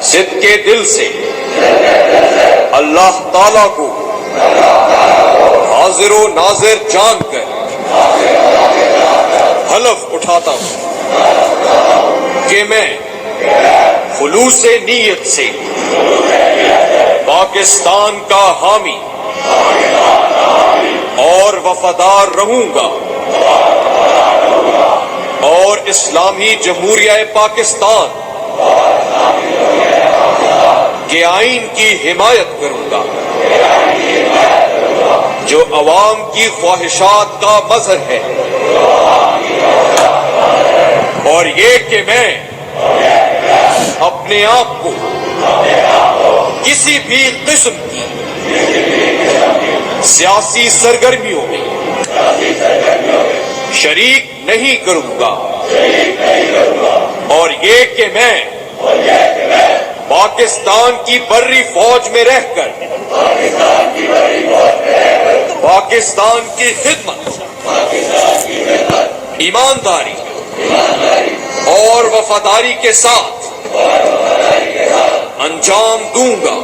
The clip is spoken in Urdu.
صدق کے دل سے اللہ تعالیٰ کو حاضر و ناظر جان کر حلف اٹھاتا ہوں کہ میں خلوص نیت سے پاکستان کا حامی اور وفادار رہوں گا اور اسلامی جمہوریہ پاکستان کے آئین کی حمایت کروں گا جو عوام کی خواہشات کا مظہر ہے، اور یہ کہ میں اپنے آپ کو کسی بھی قسم کی سیاسی سرگرمیوں میں شریک نہیں کروں گا، اور یہ کہ میں پاکستان کی بری فوج میں رہ کر پاکستان کی خدمت ایمانداری اور وفاداری کے ساتھ انجام دوں گا۔